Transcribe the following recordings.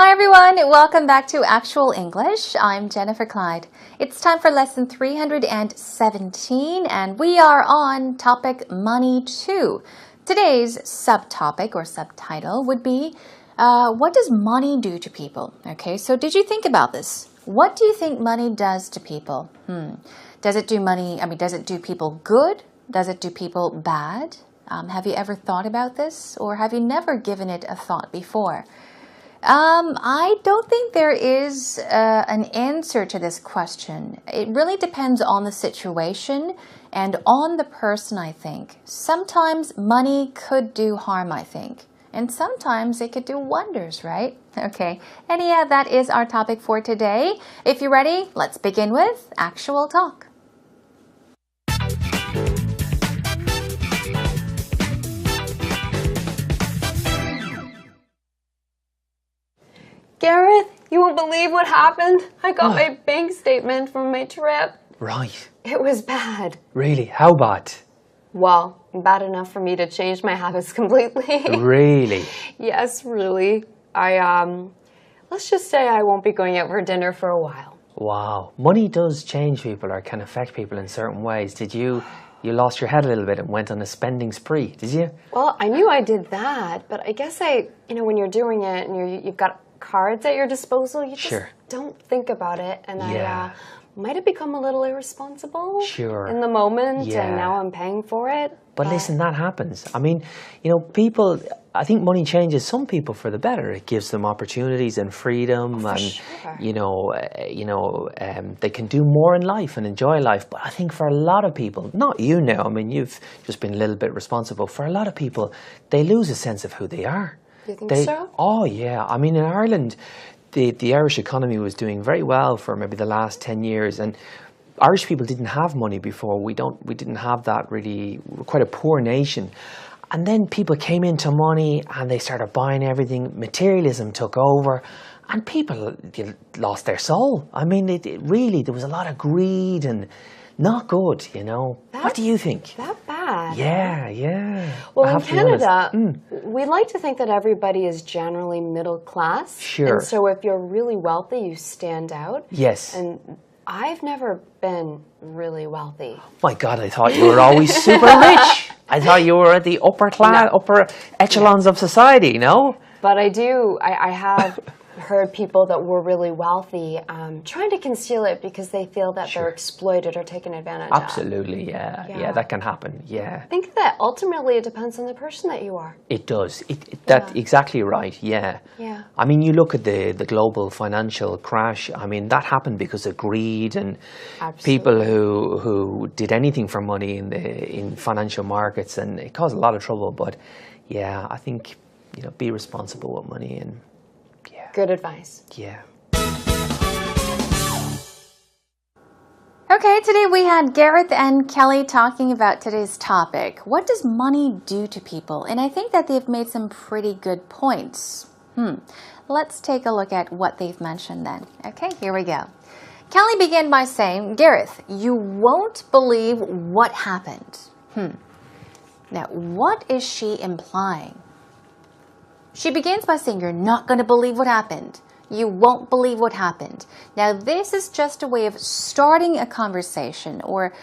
Hi everyone, welcome back to Actual English. I'm Jennifer Clyde. It's time for lesson 317 and we are on topic money 2. Today's subtopic or subtitle would be what does money do to people? Okay, so did you think about this? What do you think money does to people? Does it do people good? Does it do people bad? Have you ever thought about this or have you never given it a thought before? I don't think there is an answer to this question. It really depends on the situation and on the person, I think. Sometimes money could do harm, I think. And sometimes it could do wonders, right? Okay. And yeah, that is our topic for today. If you're ready, let's begin with Actual Talk. Gareth, you won't believe what happened. I got my bank statement from my trip. Right. It was bad. Really? How bad? Well, bad enough for me to change my habits completely. Really? Yes, really. Let's just say I won't be going out for dinner for a while. Wow. Money does change people or can affect people in certain ways. Did you lost your head a little bit and went on a spending spree, did you? Well, I knew I did that, but I guess when you're doing it and you've got cards at your disposal, you just don't think about it. And I might have become a little irresponsible in the moment, and now I'm paying for it. But listen, that happens. I mean, people, I think money changes some people for the better. It gives them opportunities and freedom, they can do more in life and enjoy life. But I think for a lot of people, not you now, I mean, you've just been a little bit responsible. For a lot of people, they lose a sense of who they are. Do you think so? Oh, yeah. I mean, in Ireland, the Irish economy was doing very well for maybe the last 10 years. And Irish people didn't have money before. We didn't have that really. We're quite a poor nation. And then people came into money and they started buying everything. Materialism took over. And people lost their soul. I mean, there was a lot of greed and not good, What do you think? That bad? Yeah. Well, in Canada, we like to think that everybody is generally middle class. Sure. And so if you're really wealthy, you stand out. Yes. And I've never been really wealthy. My God, I thought you were always super rich. I thought you were at the upper echelons of society, no? But I have heard people that were really wealthy trying to conceal it because they feel that they're exploited or taken advantage of. Absolutely, yeah, that can happen, yeah. I think that ultimately it depends on the person that you are. It does. That's exactly right, yeah. I mean, you look at the global financial crash. I mean, that happened because of greed and people who did anything for money in financial markets, and it caused a lot of trouble. But yeah, I think be responsible with money and. Good advice. Yeah. Okay, today we had Gareth and Kelly talking about today's topic. What does money do to people? And I think that they've made some pretty good points. Let's take a look at what they've mentioned then. Okay, here we go. Kelly began by saying, Gareth, you won't believe what happened. Now, what is she implying? She begins by saying, you're not going to believe what happened. You won't believe what happened. Now, this is just a way of starting a conversation or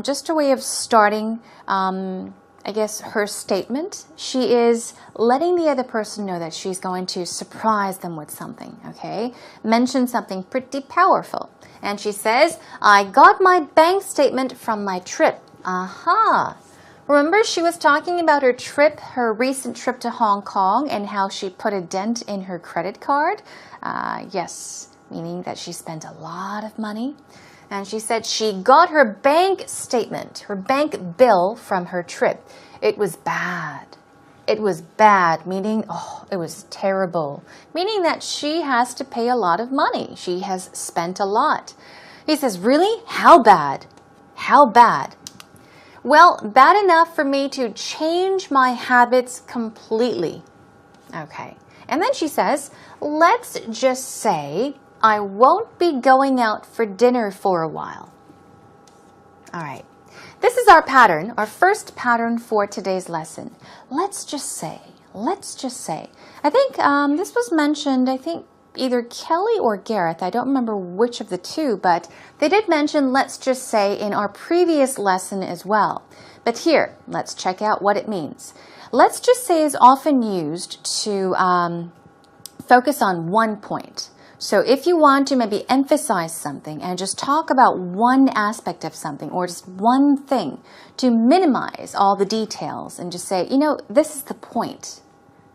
just a way of starting, her statement. She is letting the other person know that she's going to surprise them with something, okay? Mention something pretty powerful. And she says, I got my bank statement from my trip. Aha! Remember, she was talking about her recent trip to Hong Kong and how she put a dent in her credit card. Yes, meaning that she spent a lot of money. And she said she got her bank statement, her bank bill from her trip. It was bad. It was bad, meaning, it was terrible. Meaning that she has to pay a lot of money. She has spent a lot. He says, really? How bad? How bad? Well, bad enough for me to change my habits completely. Okay. And then she says, let's just say I won't be going out for dinner for a while. All right. This is our pattern, our first pattern for today's lesson. Let's just say. I think this was mentioned, either Kelly or Gareth, I don't remember which of the two, but they did mention let's just say in our previous lesson as well. But here, let's check out what it means. Let's just say is often used to focus on one point. So if you want to maybe emphasize something and just talk about one aspect of something or just one thing, to minimize all the details and just say, you know, this is the point.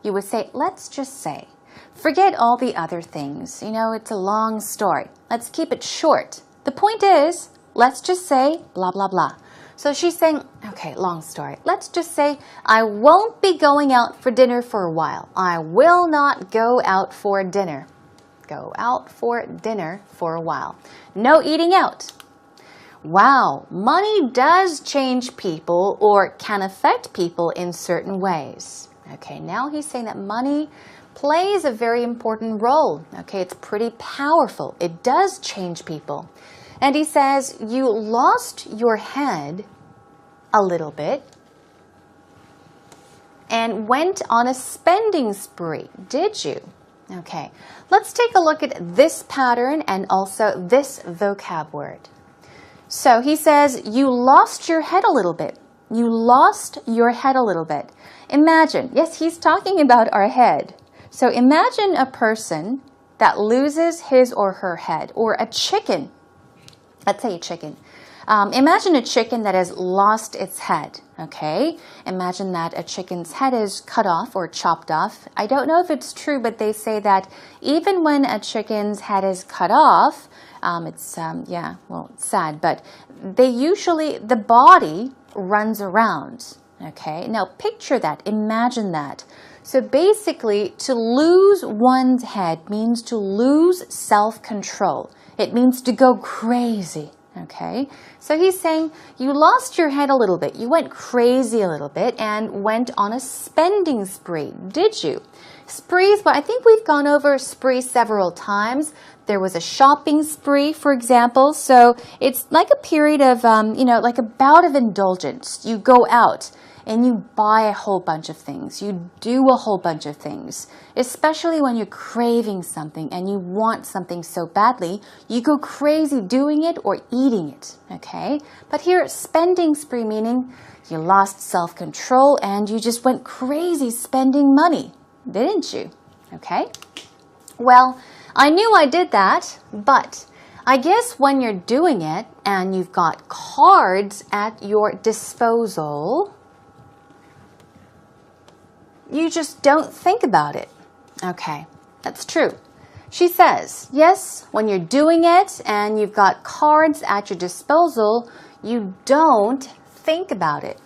You would say, let's just say. Forget all the other things. You know, it's a long story. Let's keep it short. The point is, let's just say blah, blah, blah. So she's saying, okay, long story. Let's just say I won't be going out for dinner for a while. I will not go out for dinner. Go out for dinner for a while. No eating out. Wow, money does change people or can affect people in certain ways. Okay, now he's saying that money plays a very important role. Okay, it's pretty powerful. It does change people. And he says, you lost your head a little bit and went on a spending spree, did you? Okay, let's take a look at this pattern and also this vocab word. So he says, you lost your head a little bit. You lost your head a little bit. Imagine, yes, he's talking about our head. So imagine a person that loses his or her head, or a chicken. Let's say a chicken. Imagine a chicken that has lost its head, okay? Imagine that a chicken's head is cut off or chopped off. I don't know if it's true, but they say that even when a chicken's head is cut off, it's sad, but the body runs around, okay? Now picture that, imagine that. So basically, to lose one's head means to lose self-control. It means to go crazy. Okay, so he's saying you lost your head a little bit. You went crazy a little bit and went on a spending spree, did you? Sprees, but I think we've gone over spree several times. There was a shopping spree, for example. So it's like a period of, like a bout of indulgence. You go out and you buy a whole bunch of things. You do a whole bunch of things, especially when you're craving something and you want something so badly, you go crazy doing it or eating it, okay? But here, spending spree meaning you lost self-control and you just went crazy spending money, didn't you? Okay? Well, I knew I did that, but I guess when you're doing it and you've got cards at your disposal, you just don't think about it. Okay, that's true. She says, yes, when you're doing it and you've got cards at your disposal, you don't think about it.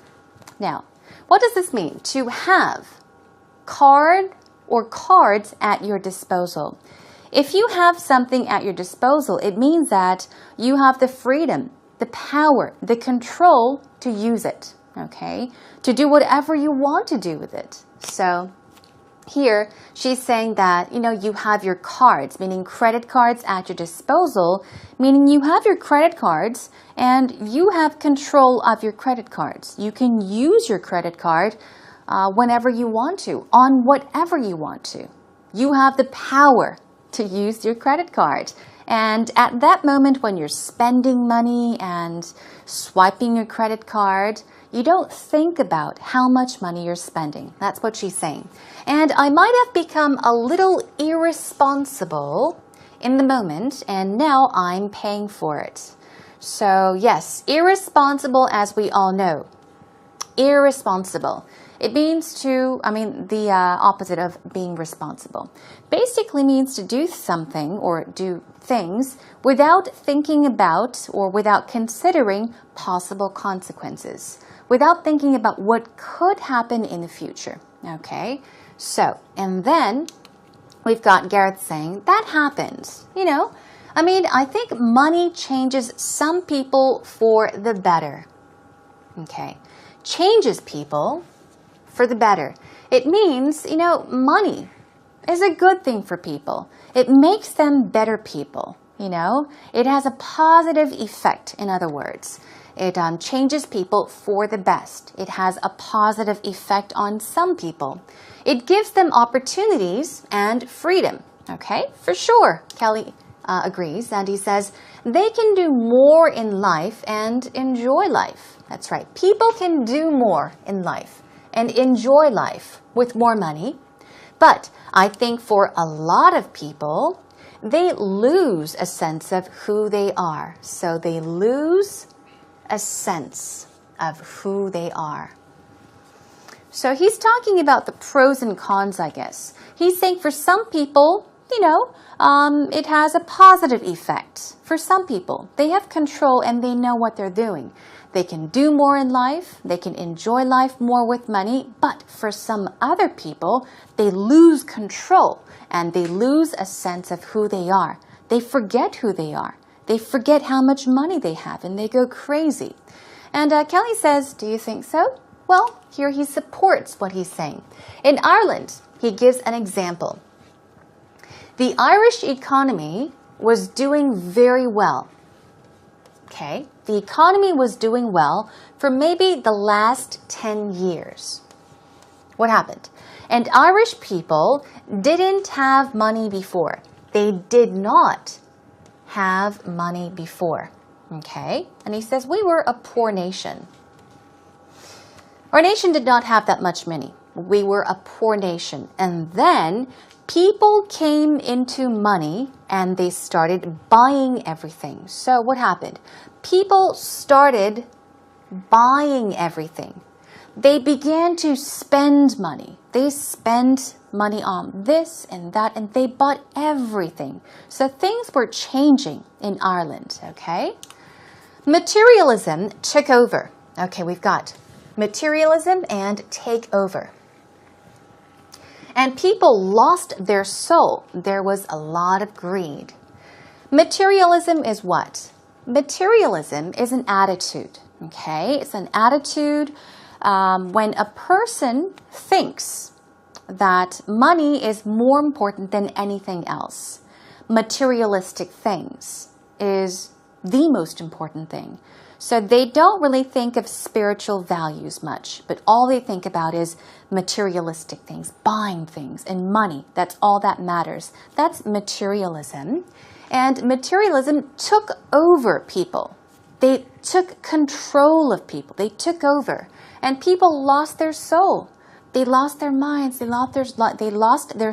Now, what does this mean? To have card or cards at your disposal. If you have something at your disposal, it means that you have the freedom, the power, the control to use it, okay? To do whatever you want to do with it. So here she's saying that, you have your cards, meaning credit cards at your disposal, meaning you have your credit cards and you have control of your credit cards. You can use your credit card whenever you want to, on whatever you want to. You have the power to use your credit card. And at that moment when you're spending money and swiping your credit card, you don't think about how much money you're spending. That's what she's saying. And I might have become a little irresponsible in the moment, and now I'm paying for it. So yes, irresponsible, as we all know. Irresponsible. It means the opposite of being responsible. Basically means to do something or do things without thinking about or without considering possible consequences. Without thinking about what could happen in the future. Okay? So, and then we've got Gareth saying, that happens. I think money changes some people for the better. Okay? Changes people for the better. It means, money is a good thing for people. It makes them better people, It has a positive effect, in other words. It changes people for the best. It has a positive effect on some people. It gives them opportunities and freedom. Okay, for sure, Kelly agrees, and he says they can do more in life and enjoy life. That's right. People can do more in life and enjoy life with more money. But I think for a lot of people, they lose a sense of who they are. So they lose a sense of who they are. So he's talking about the pros and cons, I guess. He's saying for some people, it has a positive effect. For some people, they have control and they know what they're doing. They can do more in life, they can enjoy life more with money, but for some other people, they lose control and they lose a sense of who they are. They forget who they are. They forget how much money they have and they go crazy. And Kelly says, do you think so? Well, here he supports what he's saying. In Ireland, he gives an example. The Irish economy was doing very well. Okay, the economy was doing well for maybe the last 10 years. What happened? And Irish people didn't have money before. They did not have money before. Okay, and he says we were a poor nation. Our nation did not have that much money. We were a poor nation. And then people came into money and they started buying everything. So what happened? People started buying everything. They began to spend money. They spent money on this and that, and they bought everything. So things were changing in Ireland, okay? Materialism took over. Okay, we've got materialism and take over. And people lost their soul. There was a lot of greed. Materialism is what? Materialism is an attitude, okay? It's an attitude when a person thinks that money is more important than anything else. Materialistic things is the most important thing. So they don't really think of spiritual values much, but all they think about is materialistic things, buying things, and money. That's all that matters. That's materialism. And materialism took over people. They took control of people. They took over. And people lost their soul. They lost their minds. They lost their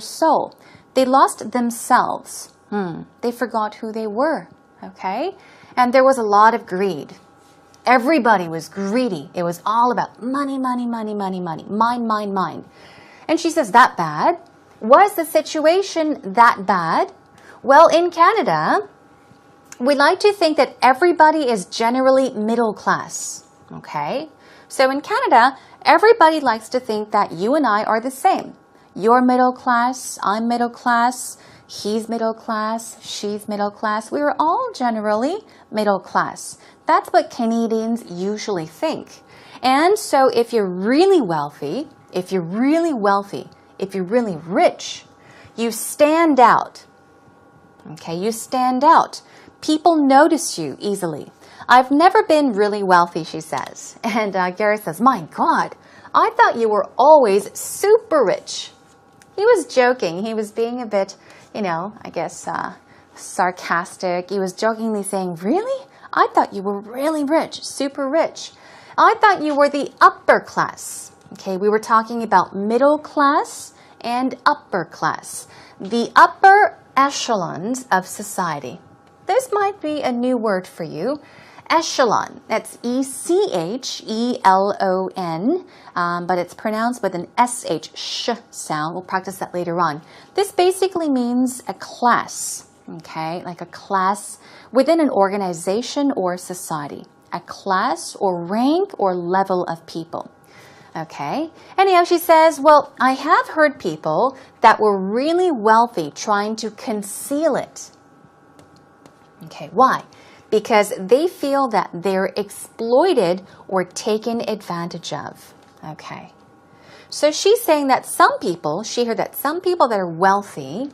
soul. They lost themselves. They forgot who they were. Okay? And there was a lot of greed. Everybody was greedy. It was all about money, money, money, money, money. Mine, mine, mine. And she says, that bad? Was the situation that bad? Well, in Canada, we like to think that everybody is generally middle class. Okay? So in Canada, everybody likes to think that you and I are the same. You're middle class, I'm middle class, he's middle class, she's middle class. We are all generally middle class. That's what Canadians usually think. And so if you're really wealthy, if you're really rich, you stand out. Okay, you stand out. People notice you easily. I've never been really wealthy, she says. And Gareth says, my God, I thought you were always super rich. He was joking. He was being a bit, I guess, sarcastic. He was jokingly saying, really? I thought you were really rich, super rich. I thought you were the upper class. Okay, we were talking about middle class and upper class. The upper echelons of society. This might be a new word for you. Echelon. That's E-C-H-E-L-O-N, but it's pronounced with an S-H, sh sound. We'll practice that later on. This basically means a class, okay? Like a class within an organization or society. A class or rank or level of people. Okay? Anyhow, she says, well, I have heard people that were really wealthy trying to conceal it. Okay, why? Because they feel that they're exploited or taken advantage of. Okay. So she's saying that she heard that some people that are wealthy,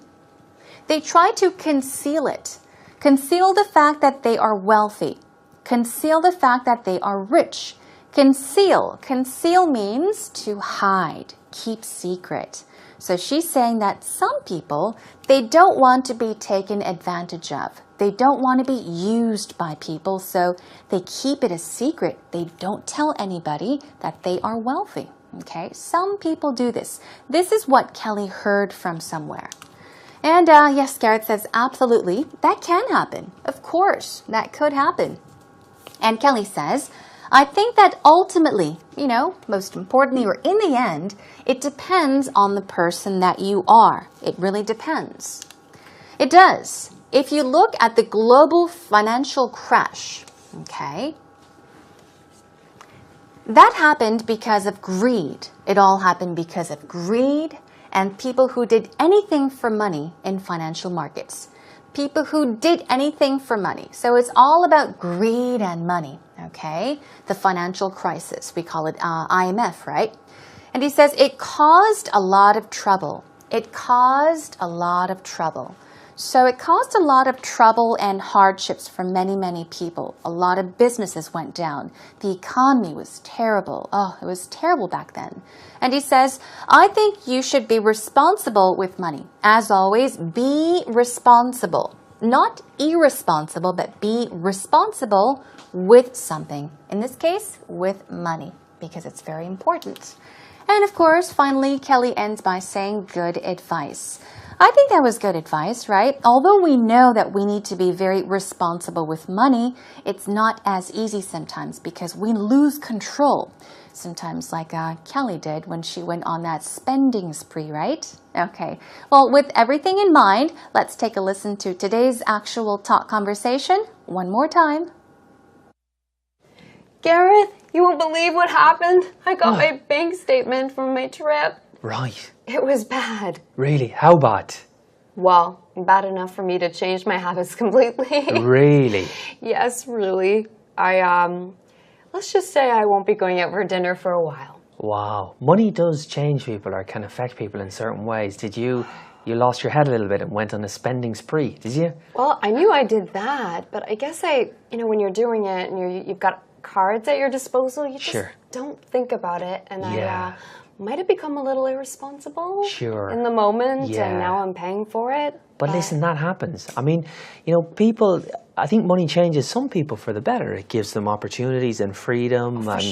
they try to conceal it. Conceal the fact that they are wealthy. Conceal the fact that they are rich. Conceal. Conceal means to hide, keep secret. So she's saying that some people, they don't want to be taken advantage of. They don't want to be used by people, so they keep it a secret. They don't tell anybody that they are wealthy. Okay, some people do this. This is what Kelly heard from somewhere. And yes, Garrett says, absolutely, that can happen. Of course, that could happen. And Kelly says, I think that ultimately, most importantly or in the end, it depends on the person that you are. It really depends. It does. If you look at the global financial crash, okay, that happened because of greed. It all happened because of greed and people who did anything for money in financial markets. People who did anything for money. So it's all about greed and money, okay? The financial crisis, we call it IMF, right? And he says it caused a lot of trouble. It caused a lot of trouble. So it caused a lot of trouble and hardships for many, many people. A lot of businesses went down. The economy was terrible. Oh, it was terrible back then. And he says, I think you should be responsible with money. As always, be responsible. Not irresponsible, but be responsible with something. In this case, with money, because it's very important. And of course, finally, Kelly ends by saying good advice. I think that was good advice, right? Although we know that we need to be very responsible with money, it's not as easy sometimes because we lose control. Sometimes like Kelly did when she went on that spending spree, right? Okay, well, with everything in mind, let's take a listen to today's actual talk conversation one more time. Gareth, you won't believe what happened. I got my bank statement from my trip. Right. It was bad. Really? How bad? Well, bad enough for me to change my habits completely. Really? Yes, really. Let's just say I won't be going out for dinner for a while. Wow. Money does change people or can affect people in certain ways. Did you lost your head a little bit and went on a spending spree, did you? Well, I knew I did that, but I guess when you're doing it and you've got cards at your disposal, you just don't think about it. And I might have become a little irresponsible in the moment, and now I'm paying for it. But listen, that happens. I mean, people, I think money changes some people for the better. It gives them opportunities and freedom, and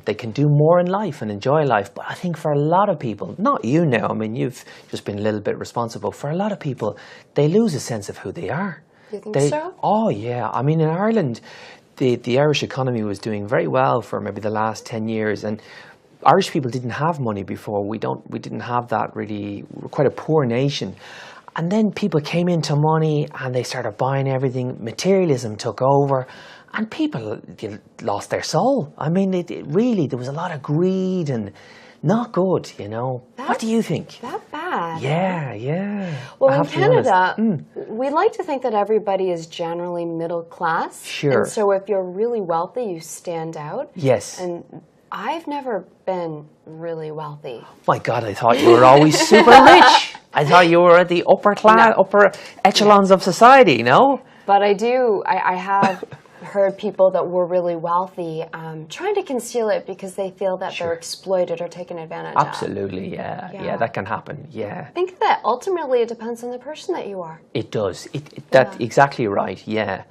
they can do more in life and enjoy life. But I think for a lot of people, not you now, I mean, you've just been a little bit responsible. For a lot of people, they lose a sense of who they are. You think so? Oh, yeah. I mean, in Ireland, the Irish economy was doing very well for maybe the last 10 years. And Irish people didn't have money before. We didn't have that really. We're quite a poor nation. And then people came into money and they started buying everything. Materialism took over. And people lost their soul. I mean, really, there was a lot of greed and not good, What do you think? That bad? Yeah. Well, in Canada, we like to think that everybody is generally middle class. Sure. And so if you're really wealthy, you stand out. Yes. And I've never been really wealthy. My God, I thought you were always super rich. I thought you were at the upper class, upper echelons of society, no? But I have heard people that were really wealthy trying to conceal it because they feel that they're exploited or taken advantage of. Absolutely, yeah, that can happen, yeah. I think that ultimately it depends on the person that you are. It does. That's exactly right, yeah.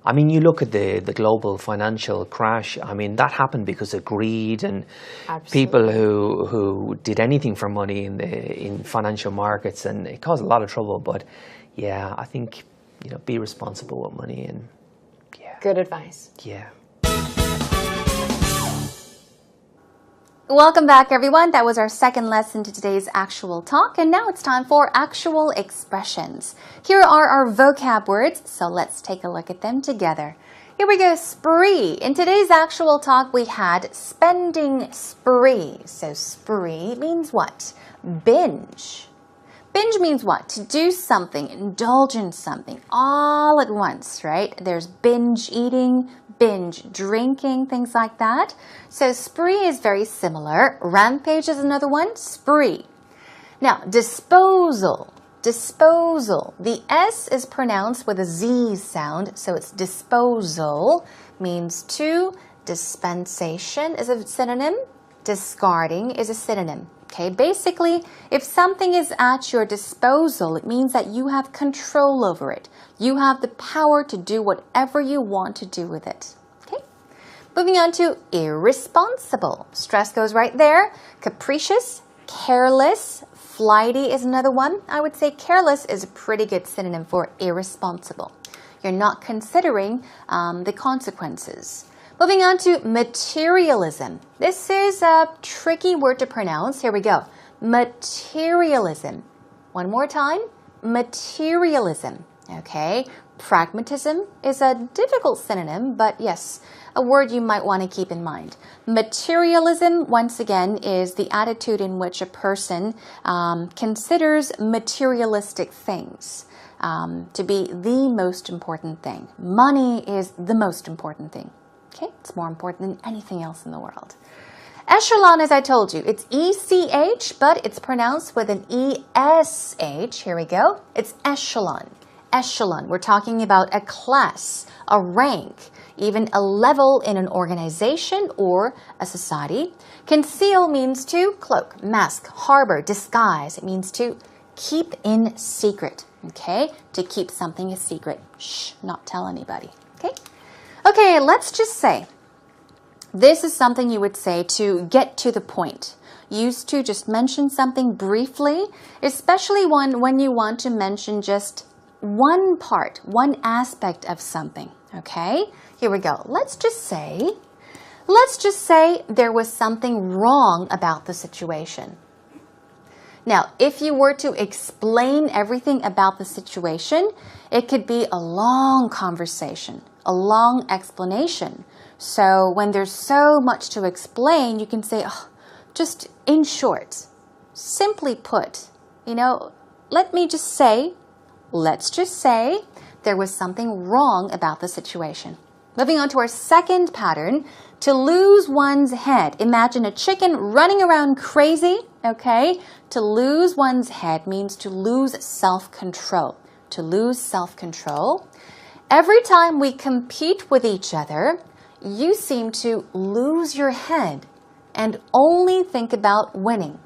I mean, you look at the global financial crash, I mean, that happened because of greed and people who did anything for money in financial markets, and it caused a lot of trouble. But yeah, I think, be responsible with money and good advice. Yeah. Welcome back, everyone. That was our second lesson to today's actual talk, and now it's time for actual expressions. Here are our vocab words, so let's take a look at them together. Here we go, spree. In today's actual talk, we had spending spree. So spree means what? Binge. Binge means what? To do something, indulge in something all at once, right? There's binge eating, binge drinking, things like that. So spree is very similar. Rampage is another one, spree. Now, disposal. Disposal. The S is pronounced with a Z sound, so it's disposal. Means to. Dispensation is a synonym. Discarding is a synonym. Okay, basically, if something is at your disposal, it means that you have control over it. You have the power to do whatever you want to do with it. Okay, moving on to irresponsible. Stress goes right there. Capricious, careless, flighty is another one. I would say careless is a pretty good synonym for irresponsible. You're not considering the consequences. Moving on to materialism. This is a tricky word to pronounce. Here we go. Materialism. One more time. Materialism. Okay. Pragmatism is a difficult synonym, but yes, a word you might want to keep in mind. Materialism, once again, is the attitude in which a person considers materialistic things to be the most important thing. Money is the most important thing. Okay, it's more important than anything else in the world. Echelon, as I told you, it's E-C-H, but it's pronounced with an E-S-H. Here we go. It's echelon. Echelon. We're talking about a class, a rank, even a level in an organization or a society. Conceal means to cloak, mask, harbor, disguise. It means to keep in secret. Okay, to keep something a secret. Shh, not tell anybody. Okay. Okay, let's just say this is something you would say to get to the point. Used to just mention something briefly, especially when you want to mention just one part, one aspect of something. Okay, here we go. Let's just say there was something wrong about the situation. Now, if you were to explain everything about the situation, it could be a long conversation, a long explanation. So when there's so much to explain, you can say, oh, just in short, simply put, let's just say there was something wrong about the situation. Moving on to our second pattern, to lose one's head. Imagine a chicken running around crazy, okay? To lose one's head means to lose self-control. To lose self-control. Every time we compete with each other, you seem to lose your head and only think about winning.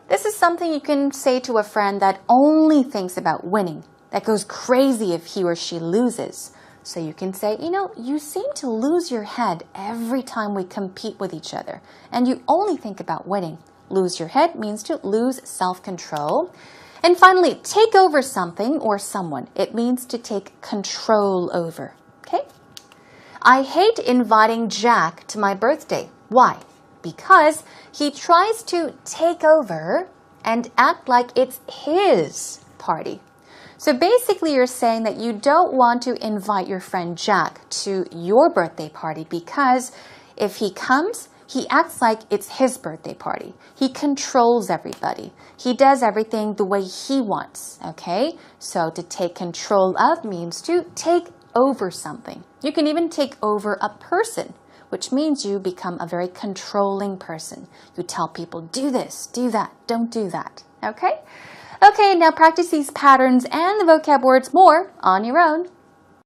This is something you can say to a friend that only thinks about winning, that goes crazy if he or she loses. So you can say, you seem to lose your head every time we compete with each other, and you only think about winning. Lose your head means to lose self-control. And finally, take over something or someone. It means to take control over. Okay? I hate inviting Jack to my birthday. Why? Because he tries to take over and act like it's his party. So basically you're saying that you don't want to invite your friend Jack to your birthday party because if he comes, he acts like it's his birthday party. He controls everybody. He does everything the way he wants, okay? So to take control of means to take over something. You can even take over a person, which means you become a very controlling person. You tell people, do this, do that, don't do that, okay? Okay, now practice these patterns and the vocab words more on your own.